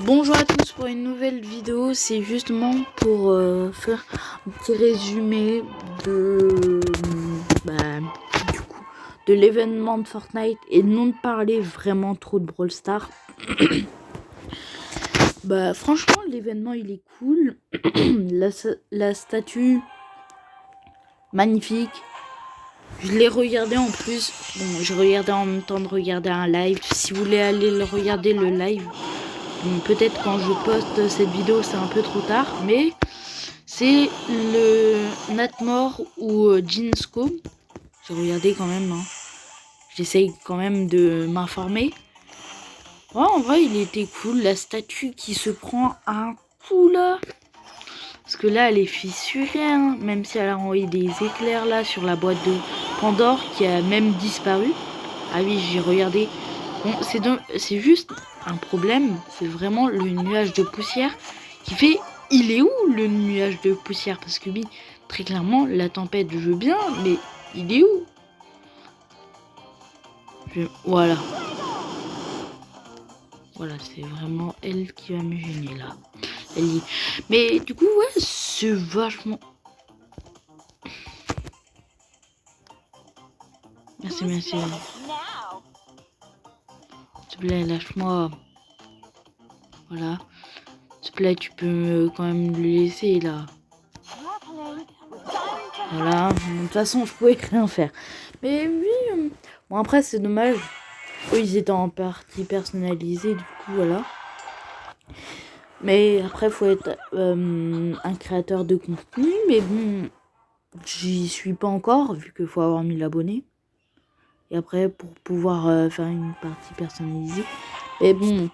Bonjour à tous pour une nouvelle vidéo, c'est justement pour faire un petit résumé de du coup de l'événement de Fortnite et non de parler vraiment trop de Brawl Stars. Franchement l'événement il est cool, la statue magnifique. Je l'ai regardé en plus, bon, j'ai regardé en même temps de regarder un live. Si vous voulez aller le regarder le live, peut-être quand je poste cette vidéo c'est un peu trop tard, mais c'est le Natmore ou Jinsco. J'ai regardé quand même, hein. J'essaye quand même de m'informer. Ouais, en vrai il était cool, la statue qui se prend un coup là. Parce que là elle est fissurée, hein. Même si elle a envoyé des éclairs là sur la boîte de Pandore qui a même disparu. Ah oui, j'ai regardé. Bon, c'est juste un problème, c'est vraiment le nuage de poussière qui fait... Il est où le nuage de poussière? Parce que oui, très clairement, la tempête, je veux bien, mais il est où? Voilà. Voilà, c'est vraiment elle qui va me gêner là. Elle y... Mais du coup, ouais, c'est vachement... Merci, merci. S'il te plaît, lâche-moi. Voilà. S'il te plaît, tu peux quand même le laisser là. Voilà. De toute façon, je pouvais rien faire. Mais oui. Bon, après, c'est dommage. Eux, ils étaient en partie personnalisés, du coup, voilà. Mais après, faut être un créateur de contenu. Mais bon, j'y suis pas encore, vu qu'il faut avoir 1000 abonnés. Et après, pour pouvoir faire une partie personnalisée. Mais bon,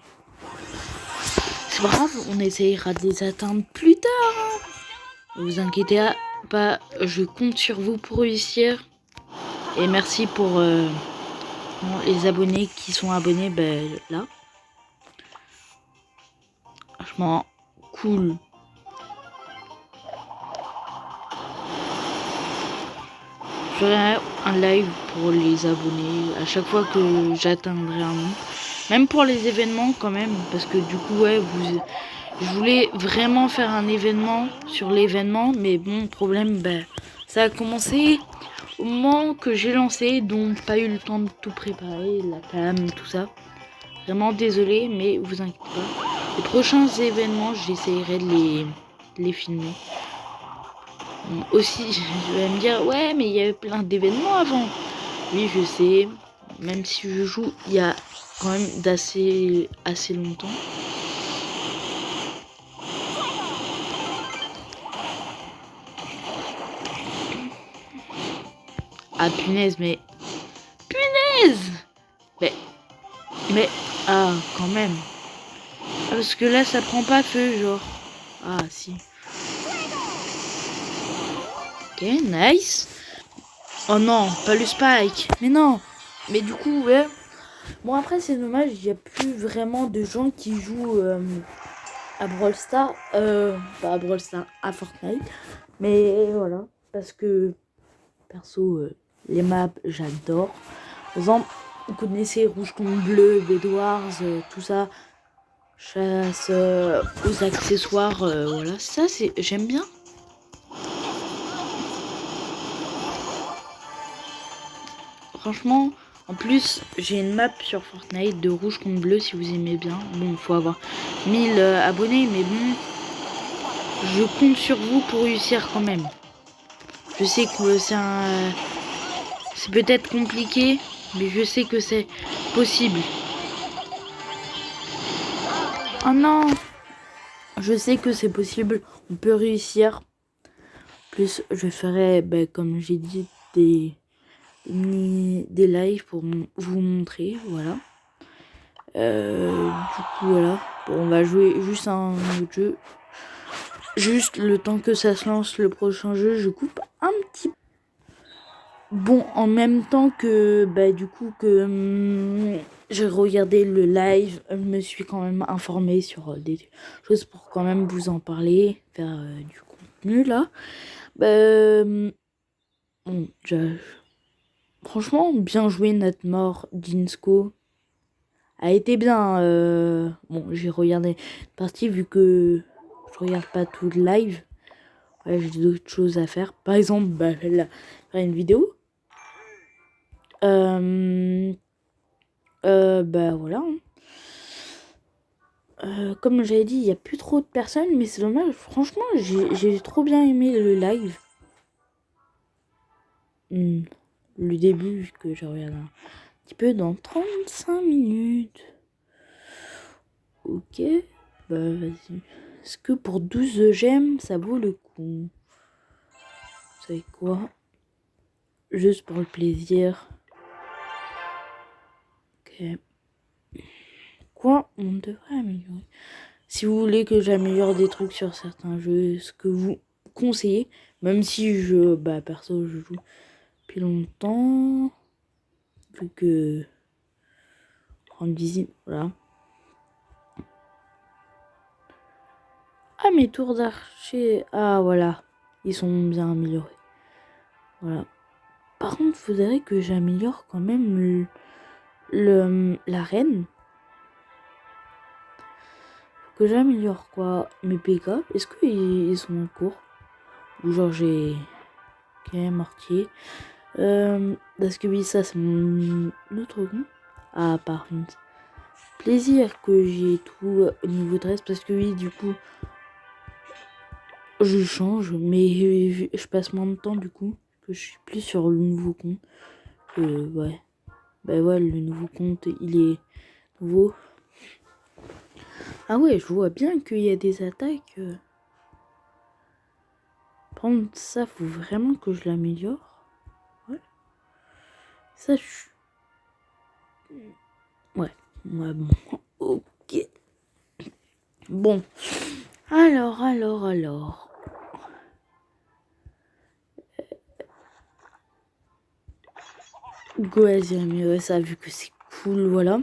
c'est pas grave, on essayera de les atteindre plus tard. Hein. Ne vous inquiétez pas, je compte sur vous pour réussir. Et merci pour les abonnés qui sont abonnés là. Franchement, cool. Je ferai un live pour les abonnés à chaque fois que j'atteindrai un nombre. Même pour les événements quand même. Parce que du coup, ouais, je voulais vraiment faire un événement sur l'événement. Mais bon, problème, ça a commencé au moment que j'ai lancé. Donc pas eu le temps de tout préparer, la cam, tout ça. Vraiment désolé, mais vous inquiétez pas. Les prochains événements, j'essaierai de les filmer. Aussi, je vais me dire, ouais, mais il y avait plein d'événements avant. Oui, je sais. Même si je joue, il y a quand même assez longtemps. Ah, punaise, mais... Punaise! Mais... Ah, quand même. Ah, parce que là, ça prend pas feu, genre. Ah, si. Ok, nice. Oh non, pas le spike. Mais non. Mais du coup, ouais. Bon, après, c'est dommage, il n'y a plus vraiment de gens qui jouent à Brawl Stars. Pas à Brawl Stars, à Fortnite. Mais voilà. Parce que, perso, les maps, j'adore. Par exemple, vous connaissez Rouge contre Bleu, Bedwars, tout ça. Chasse aux accessoires, voilà. Ça, j'aime bien. Franchement, en plus, j'ai une map sur Fortnite de Rouge contre Bleu si vous aimez bien. Bon, il faut avoir 1000 abonnés, mais bon, je compte sur vous pour réussir quand même. Je sais que c'est peut-être compliqué, mais je sais que c'est possible. Oh non! Je sais que c'est possible, on peut réussir. Plus, je ferai, comme j'ai dit, des lives pour vous montrer, voilà. Du coup, voilà. Bon, on va jouer juste un autre jeu. Juste le temps que ça se lance le prochain jeu, je coupe un petit peu. Bon, en même temps que, du coup, que j'ai regardé le live, je me suis quand même informée sur des choses pour quand même vous en parler, faire du contenu, là. Bon, franchement, bien joué Natmore, Jinsco. a été bien. Bon, j'ai regardé une partie vu que je regarde pas tout le live. Ouais, j'ai d'autres choses à faire. Par exemple, bah, là, faire une vidéo. Bah voilà. Comme j'avais dit, il n'y a plus trop de personnes, mais c'est dommage. Franchement, j'ai trop bien aimé le live. Le début que j'ai regardé un petit peu dans 35 minutes. Ok, bah vas-y. Est-ce que pour 12 gemmes, ça vaut le coup? Vous savez quoi? Juste pour le plaisir. Ok. Quoi on devrait améliorer? Si vous voulez que j'améliore des trucs sur certains jeux, ce que vous conseillez, même si bah perso je joue depuis longtemps, vu que rendre visite, voilà. Ah, mes tours d'archer, ah voilà, ils sont bien améliorés. Voilà. Par contre, faudrait que j'améliore quand même l'arène. Que j'améliore quoi? Mes PK, est-ce qu'ils sont en cours? Ou genre j'ai... Ok, mortier. Parce que oui, ça c'est mon autre compte. Ah, par contre. Plaisir que j'ai tout au niveau 13 parce que oui, du coup, je change, mais je passe moins de temps du coup, que je suis plus sur le nouveau compte. Ouais. Bah ouais, le nouveau compte, il est nouveau. Ah ouais, je vois bien qu'il y a des attaques. Par contre, ça, faut vraiment que je l'améliore. Ouais. Ça, je... Ouais, bon. Ok. Bon. Alors. Go, vas-y, améliorer ça, vu que c'est cool, voilà.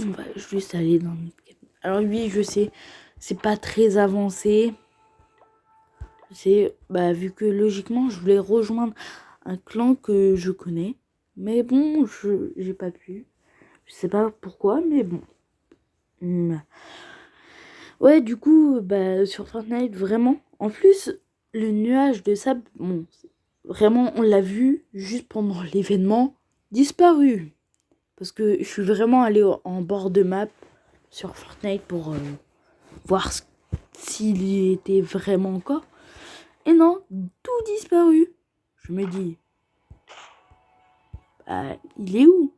On va juste aller dans notre cabine. Alors oui, je sais, c'est pas très avancé. C'est, bah, vu que logiquement, je voulais rejoindre un clan que je connais. Mais bon, j'ai pas pu. Je sais pas pourquoi, mais bon. Ouais, du coup, bah, sur Fortnite, vraiment. En plus, le nuage de sable, bon, vraiment, on l'a vu juste pendant l'événement, disparu. Parce que je suis vraiment allé en bord de map sur Fortnite pour voir s'il y était vraiment encore. Et non, tout disparu. Je me dis, bah, il est où?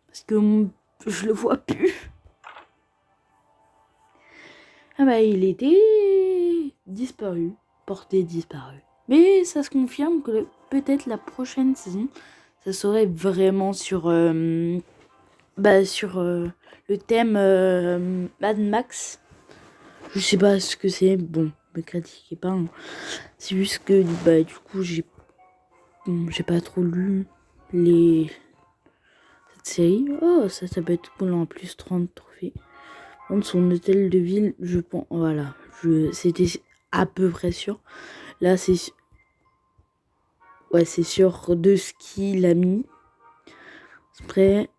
Parce que je le vois plus. Ah bah, il était disparu, porté disparu. Mais ça se confirme que peut-être la prochaine saison, ça serait vraiment sur, le thème Mad Max. Je sais pas ce que c'est, bon, me critiquez pas. Hein. C'est juste que bah, du coup, j'ai pas trop lu cette série. Oh, ça peut être cool en plus, 30 trophées. Dans son hôtel de ville, je pense, voilà, c'était à peu près sûr. Là, c'est sûr de ce qu'il a mis. Prêt.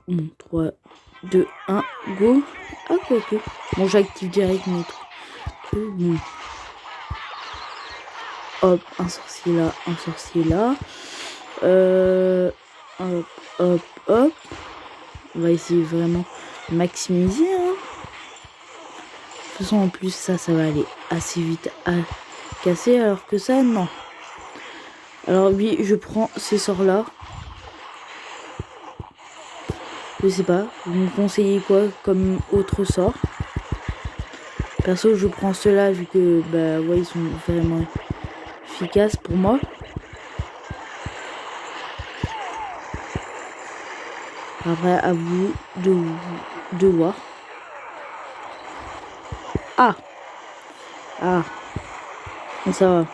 Bon, 3, 2, 1, go. Ah, quoi que. Bon, j'active direct mes trucs. Bon. Hop, un sorcier là. Hop. On va essayer vraiment de maximiser. Hein. De toute façon, en plus, ça va aller assez vite à casser. Alors que ça, non. Alors oui, je prends ces sorts-là. Je sais pas, vous me conseillez quoi comme autre sort? Perso, je prends ceux-là vu que bah ouais, ils sont vraiment efficaces pour moi. Après, à vous de voir. Ah, bon, ça va.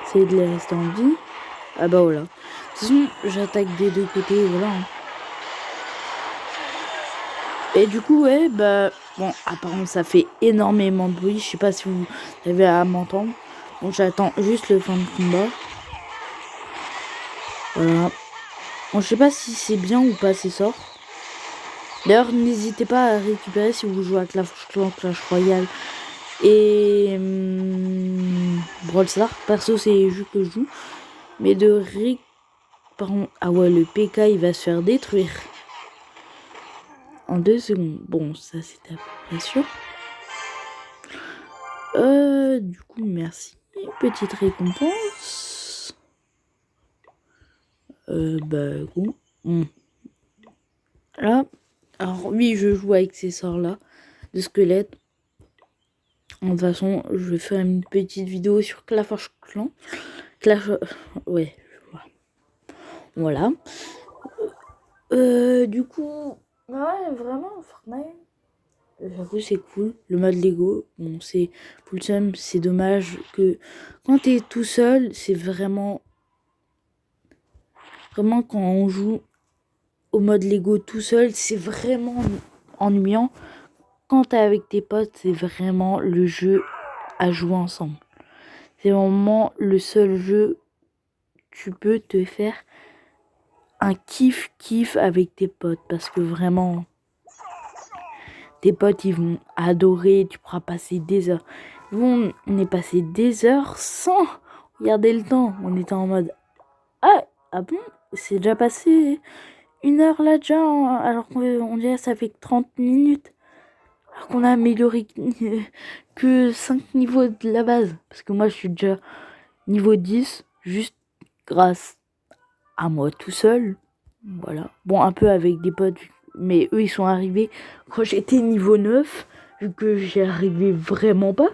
Essayez de les rester en vie. Ah bah voilà. De toute façon, j'attaque des deux côtés, voilà. Hein. Et du coup, ouais, bah, bon, apparemment, ça fait énormément de bruit. Je sais pas si vous avez à m'entendre. Bon, j'attends juste le fin de combat. Voilà. Bon, je sais pas si c'est bien ou pas ces sorts. D'ailleurs, n'hésitez pas à récupérer si vous jouez à Clash Royale et Brawl Stars. Perso, c'est les jeux que je joue. Mais pardon. Ah ouais, le PK, il va se faire détruire. En 2 secondes. Bon, ça, c'était à peu près sûr. Du coup, merci. Petite récompense. Bah, bon. Là. Alors, oui, je joue avec ces sorts-là. De squelette. De toute façon, je vais faire une petite vidéo sur Clash Clan. Ouais. Voilà. Du coup, ouais, vraiment, Fortnite. J'avoue, c'est cool. Le mode Lego, bon, c'est full seum. C'est dommage que quand t'es tout seul, c'est vraiment quand on joue au mode Lego tout seul, c'est vraiment ennuyant. Quand t'es avec tes potes, c'est vraiment le jeu à jouer ensemble. C'est vraiment le seul jeu tu peux te faire un kiff avec tes potes parce que vraiment tes potes ils vont adorer, tu pourras passer des heures. On est passé des heures sans regarder le temps. On était en mode ah bon, c'est déjà passé 1 heure là déjà, alors qu'on dirait ça fait 30 minutes. Alors qu'on a amélioré que 5 niveaux de la base. Parce que moi je suis déjà niveau 10 juste grâce à moi tout seul. Voilà. Bon, un peu avec des potes, mais eux ils sont arrivés quand j'étais niveau 9, vu que j'y arrivais vraiment pas.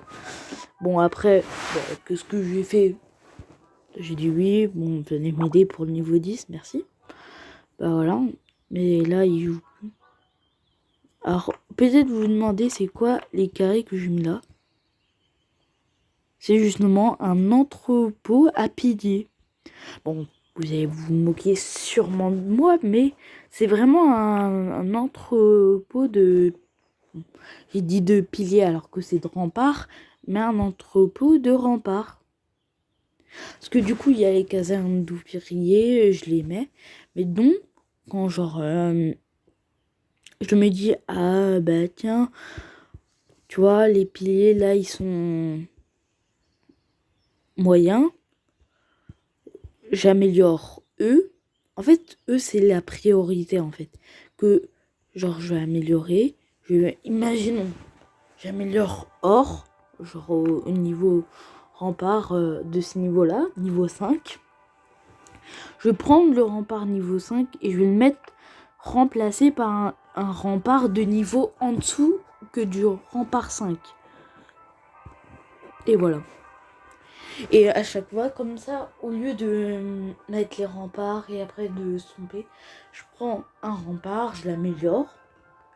Bon, après, qu'est-ce que j'ai fait? J'ai dit oui, bon, venez m'aider pour le niveau 10, merci. Bah voilà, mais là ils jouent. Alors, peut-être vous vous demandez c'est quoi les carrés que j'ai mis là. C'est justement un entrepôt à piliers. Bon, vous allez vous moquer sûrement de moi, mais c'est vraiment un entrepôt de... J'ai dit de piliers alors que c'est de remparts, mais un entrepôt de remparts. Parce que du coup, il y a les casernes d'ouvriers, je les mets. Mais donc, quand genre... je me dis, ah bah tiens, tu vois, les piliers là, ils sont moyens. J'améliore eux. En fait, eux, c'est la priorité, en fait. Que, genre, je vais améliorer. Imaginons, j'améliore or, genre au niveau rempart de ce niveau-là, niveau 5. Je vais prendre le rempart niveau 5 et je vais le mettre remplacé par un rempart de niveau en dessous que du rempart 5. Et voilà. Et à chaque fois, comme ça, au lieu de mettre les remparts et après de stomper, je prends un rempart, je l'améliore.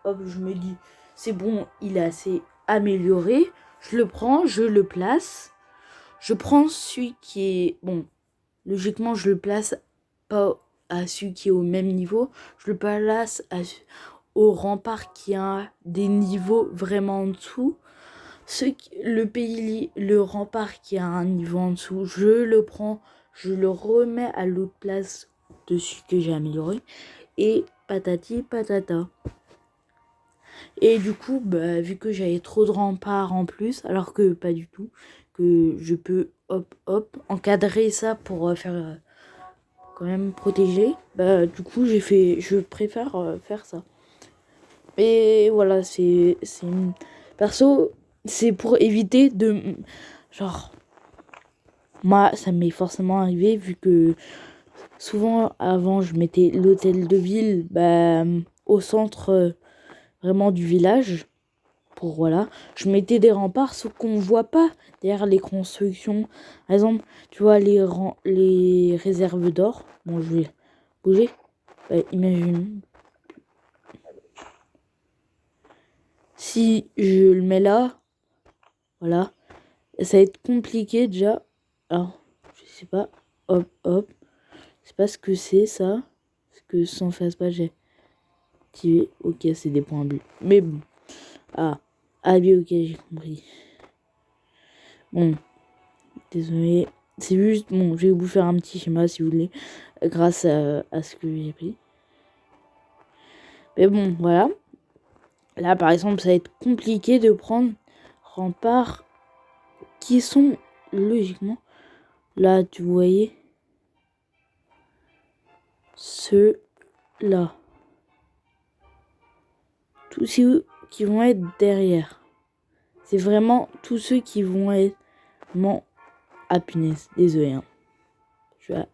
Hop, je me dis, c'est bon, il est assez amélioré. Je le prends, je le place. Je prends celui qui est... Bon, logiquement, je le place pas à celui qui est au même niveau. Je le place au rempart qui a des niveaux vraiment en dessous. Le rempart qui a un niveau en dessous, je le prends, je le remets à l'autre place de celui que j'ai amélioré. Et patati patata. Et du coup, bah, vu que j'avais trop de remparts en plus, alors que pas du tout, que je peux encadrer ça pour faire quand même protéger, bah du coup je préfère faire ça. Et voilà, perso, c'est pour éviter de... Genre, moi, ça m'est forcément arrivé, vu que souvent, avant, je mettais l'hôtel de ville au centre vraiment du village. Voilà, je mettais des remparts, ce qu'on voit pas derrière les constructions. Par exemple, tu vois, les réserves d'or. Bon, je vais bouger. Imagine. Si je le mets là, voilà, ça va être compliqué déjà. Alors, je sais pas, hop. Je sais pas ce que c'est ça. Parce que sans face pas, j'ai... activer. Ok, c'est des points bleus. Mais bon. Ah, oui, ok, j'ai compris. Bon, désolé. C'est juste, bon, je vais vous faire un petit schéma si vous voulez, grâce à ce que j'ai pris. Mais bon, voilà. Là, par exemple, ça va être compliqué de prendre remparts qui sont logiquement là, tu voyais ceux-là. Tous ceux qui vont être derrière. C'est vraiment tous ceux qui vont être... Ah punaise, désolé. Hein. Je vais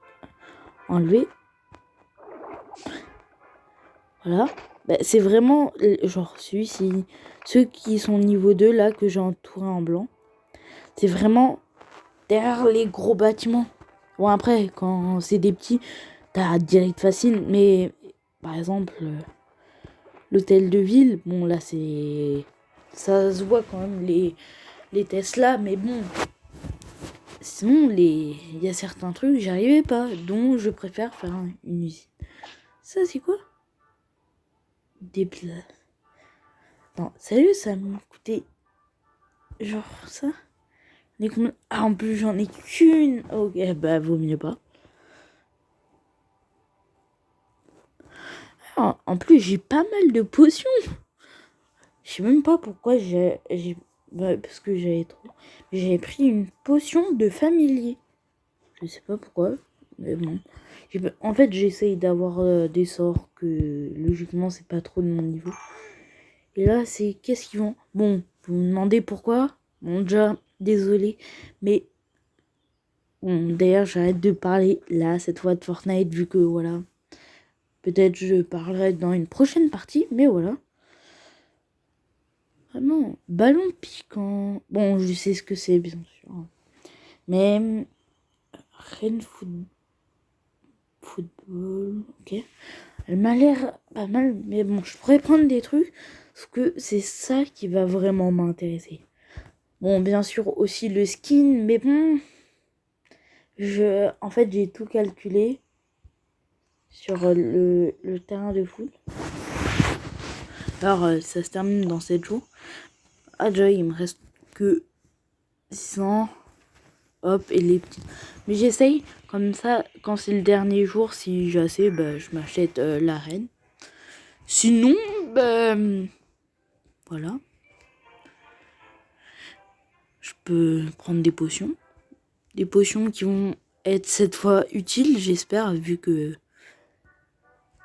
enlever. Voilà. Bah, c'est vraiment genre celui-ci. Ceux qui sont niveau 2 là que j'ai entouré en blanc. C'est vraiment derrière les gros bâtiments. Bon après, quand c'est des petits, t'as direct facile. Mais par exemple, l'hôtel de ville, bon là c'est... Ça se voit quand même les Tesla, mais bon... Sinon, il y a certains trucs, j'y arrivais pas. Donc, je préfère faire une usine. Ça, c'est quoi? Des plats. Non, sérieux, ça m'a coûté... Genre ça? Ah, en plus, j'en ai qu'une. Ok, bah, vaut mieux pas. Ah, en plus, j'ai pas mal de potions. Je sais même pas pourquoi bah, parce que j'avais pris une potion de familier. Je sais pas pourquoi, mais bon. En fait, j'essaye d'avoir des sorts que, logiquement, c'est pas trop de mon niveau. Et là, c'est qu'est-ce qu'ils vont... Bon, vous me demandez pourquoi? Bon, déjà, désolé, mais... Bon, d'ailleurs, j'arrête de parler, là, cette fois de Fortnite, vu que, voilà... Peut-être je parlerai dans une prochaine partie, mais voilà. Vraiment, ballon piquant... Bon, je sais ce que c'est, bien sûr. Mais... Rennes Football... Ok. Elle m'a l'air pas mal, mais bon, je pourrais prendre des trucs, parce que c'est ça qui va vraiment m'intéresser. Bon, bien sûr, aussi le skin, mais bon, en fait, j'ai tout calculé sur le terrain de foot. Alors, ça se termine dans 7 jours. Ah, déjà, il me reste que 600. Hop, et les petits. Mais j'essaye, comme ça, quand c'est le dernier jour, si j'ai assez, bah, je m'achète l'arène. Sinon, bah, voilà. Je peux prendre des potions. Des potions qui vont être cette fois utiles, j'espère, vu que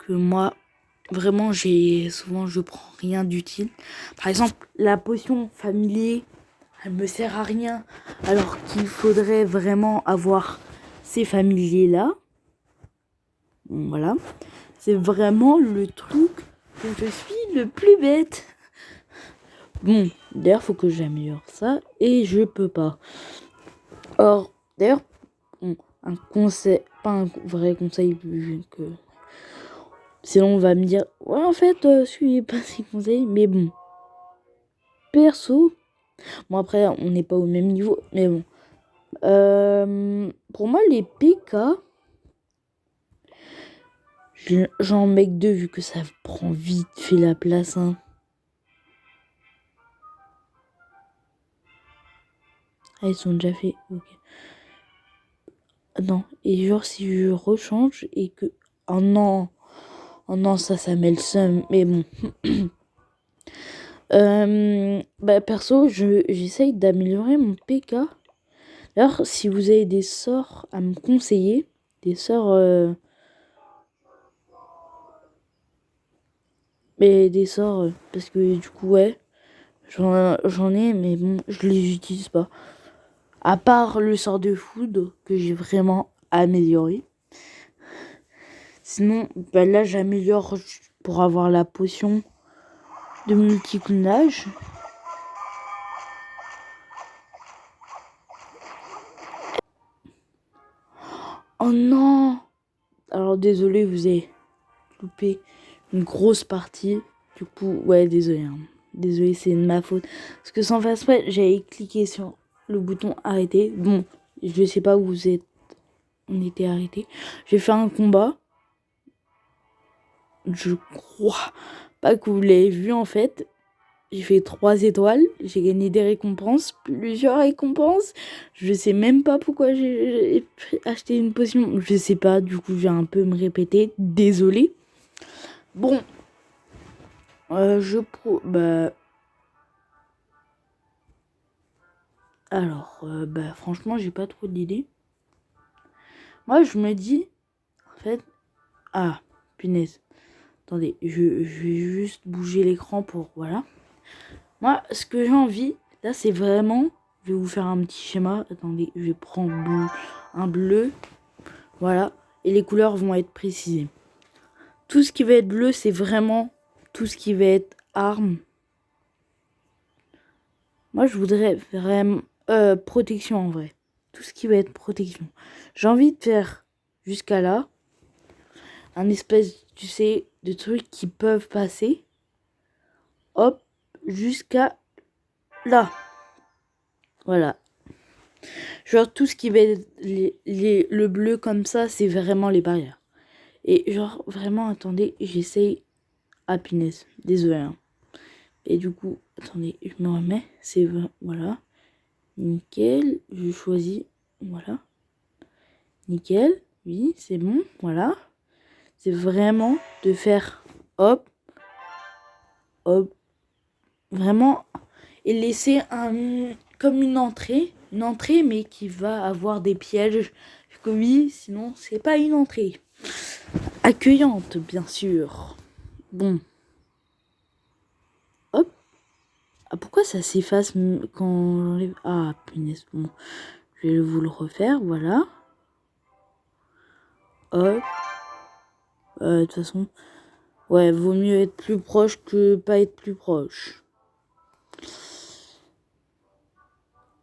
moi, vraiment, souvent, je prends rien d'utile. Par exemple, la potion familier, elle me sert à rien, alors qu'il faudrait vraiment avoir ces familiers-là. Bon, voilà. C'est vraiment le truc où je suis le plus bête. Bon, d'ailleurs, faut que j'améliore ça, et je peux pas. Or, d'ailleurs, bon, un conseil, pas un vrai conseil, vu que... Sinon, on va me dire, ouais, en fait, suivez pas ces conseils, mais bon. Perso, bon, après, on n'est pas au même niveau, mais bon. Pour moi, les PK, j'en mets que 2, vu que ça prend vite fait la place, hein. Ah, ils sont déjà faits, ok. Non, et genre, si je rechange et que... Oh non, ça met le seum, mais bon. Bah, perso, j'essaye d'améliorer mon PK. D'ailleurs, si vous avez des sorts à me conseiller, des sorts... mais des sorts, parce que du coup, ouais, j'en ai, mais bon, je les utilise pas. À part le sort de food, que j'ai vraiment amélioré. Sinon, bah là, j'améliore pour avoir la potion de multiclonage. Oh non! Alors, désolé, vous avez loupé une grosse partie. Du coup, ouais, désolé. Hein. Désolé, c'est de ma faute. Parce que sans faire exprès, j'avais cliqué sur le bouton arrêter. Bon, je sais pas où vous êtes. On était arrêté. J'ai fait un combat. Je crois. Pas que vous l'avez vu en fait. J'ai fait 3 étoiles. J'ai gagné des récompenses. Plusieurs récompenses. Je sais même pas pourquoi j'ai acheté une potion. Je sais pas. Du coup, je vais un peu me répéter. Désolé. Bon. Alors, franchement, j'ai pas trop d'idées. Moi, je me dis, en fait... Ah, punaise. Attendez, je vais juste bouger l'écran pour... Voilà. Moi, ce que j'ai envie, là, c'est vraiment... Je vais vous faire un petit schéma. Attendez, je vais prendre un bleu. Voilà. Et les couleurs vont être précisées. Tout ce qui va être bleu, c'est vraiment tout ce qui va être arme. Moi, je voudrais vraiment... protection, en vrai. Tout ce qui va être protection. J'ai envie de faire jusqu'à là. Un espèce, tu sais, de trucs qui peuvent passer. Hop, jusqu'à là. Voilà. Genre, tout ce qui va être le bleu comme ça, c'est vraiment les barrières. Et genre, vraiment, attendez, j'essaye... Happiness, désolé. Hein. Et du coup, attendez, je me remets. C'est... Voilà. Nickel. Je choisis... Voilà. Nickel. Oui, c'est bon. Voilà. C'est vraiment de faire... Hop. Hop. Vraiment... Et laisser comme une entrée mais qui va avoir des pièges. Oui, sinon c'est pas une entrée accueillante, bien sûr. Bon. Hop. Ah, pourquoi ça s'efface quand j'enlève... Ah, punaise, bon. Je vais vous le refaire, voilà. Hop. De toute façon... Ouais, vaut mieux être plus proche que pas être plus proche.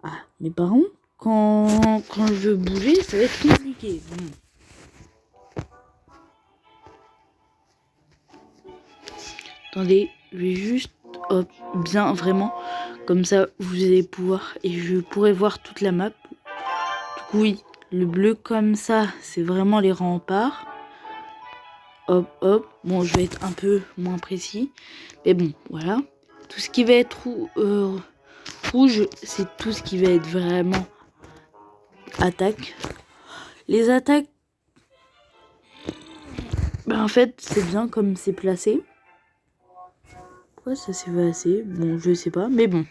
Ah, mais par contre, quand je veux bouger, ça va être compliqué. Attendez, je vais juste, hop, bien, vraiment, comme ça, vous allez pouvoir, et je pourrai voir toute la map. Du coup, oui, le bleu comme ça, c'est vraiment les remparts. Hop, hop, bon, je vais être un peu moins précis, mais bon, voilà. Tout ce qui va être rouge, c'est tout ce qui va être vraiment attaque. Les attaques, en fait, c'est bien comme c'est placé. Pourquoi ça s'est passé? Bon, je sais pas, mais bon.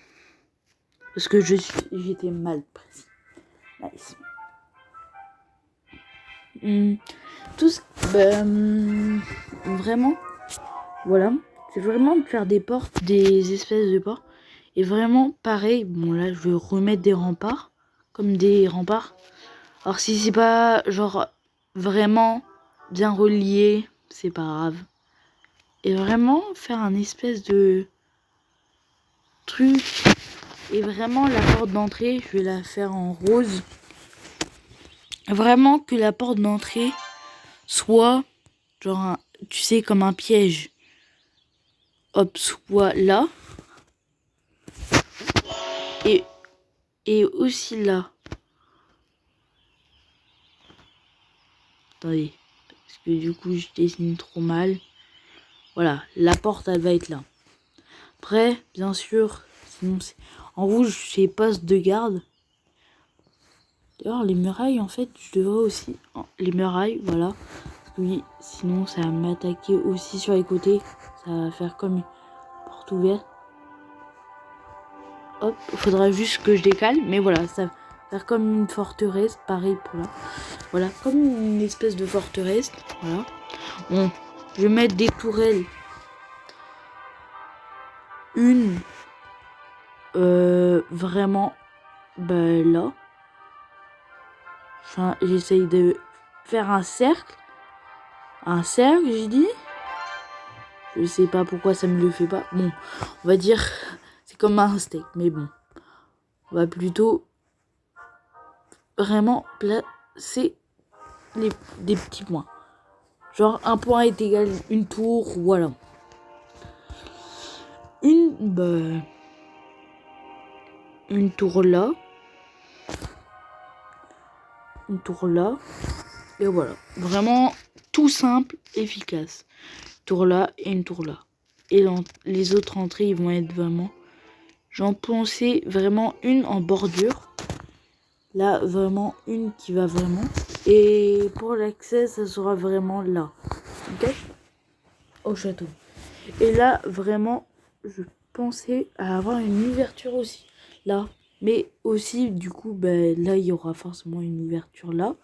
Parce que j'étais mal précis. Nice. Tout ce... vraiment, voilà. C'est vraiment de faire des portes, des espèces de portes. Et vraiment, pareil, bon là, je vais remettre des remparts. Comme des remparts. Alors si c'est pas, genre, vraiment bien relié, c'est pas grave. Et vraiment, faire un espèce de truc. Et vraiment, la porte d'entrée, je vais la faire en rose. Vraiment que la porte d'entrée soit, genre, tu sais, comme un piège. Hop, soit là. Et aussi là. Attendez. Parce que du coup, je dessine trop mal. Voilà, la porte, elle va être là. Après, bien sûr, sinon c'est... En rouge, c'est poste de garde. D'ailleurs, les murailles, en fait, je devrais aussi... Les murailles, voilà. Parce que oui, sinon, ça va m'attaquer aussi sur les côtés. Ça va faire comme une porte ouverte. Hop, il faudra juste que je décale. Mais voilà, ça va faire comme une forteresse. Pareil pour là. Voilà, comme une espèce de forteresse. Voilà. Bon, je vais mettre des tourelles. Une... vraiment... là. Enfin, j'essaye de faire un cercle. Un cercle, j'ai dit. Je sais pas pourquoi ça me le fait pas. Bon, on va dire... C'est comme un steak, mais bon. On va plutôt... Vraiment placer des petits points. Genre, un point est égal à une tour, voilà. Une tour là. Une tour là. Et voilà. Vraiment tout simple, efficace. Une tour là et une tour là. Et les autres entrées, ils vont être vraiment... J'en pensais vraiment une en bordure. Là, vraiment, une qui va vraiment. Et pour l'accès, ça sera vraiment là. Ok? Au château. Et là, vraiment, je pensais à avoir une ouverture aussi. Là. Mais aussi, du coup, ben, là, il y aura forcément une ouverture là.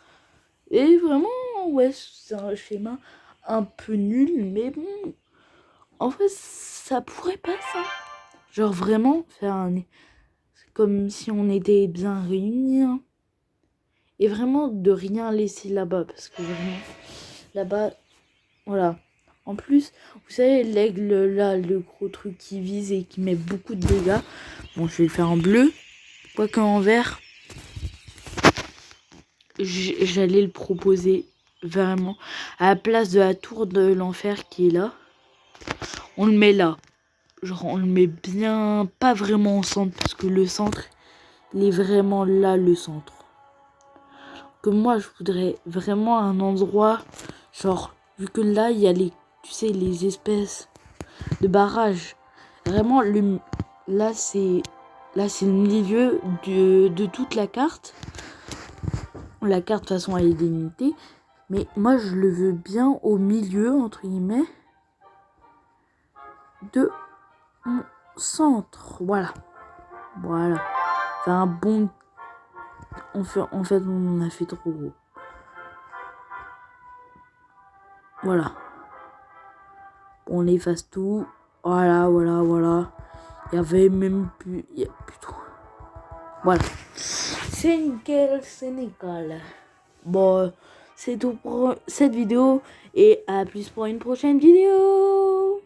Et vraiment, ouais, c'est un schéma un peu nul. Mais bon, en fait, ça pourrait passer. Genre vraiment, faire un... comme si on était bien réunis. Hein. Et vraiment de rien laisser là-bas. Parce que vraiment, là-bas, voilà. En plus, vous savez, l'aigle, là, le gros truc qui vise et qui met beaucoup de dégâts. Bon, je vais le faire en bleu. Quoique en vert, j'allais le proposer vraiment à la place de la tour de l'enfer qui est là. On le met là. Genre, on le met bien, pas vraiment au centre, parce que le centre, il est vraiment là, le centre. Que moi, je voudrais vraiment un endroit, genre, vu que là, il y a les, tu sais, les espèces de barrages. Vraiment, là, c'est le milieu de toute la carte. La carte, de toute façon, elle est délimitée. Mais moi, je le veux bien au milieu, entre guillemets, de mon centre. Voilà. Voilà. C'est un bon... En fait, on a fait trop gros. Voilà. On efface tout. Voilà. Il y avait même plus... Il y a plus trop. Voilà. C'est nickel, c'est nickel. Bon, c'est tout pour cette vidéo. Et à plus pour une prochaine vidéo.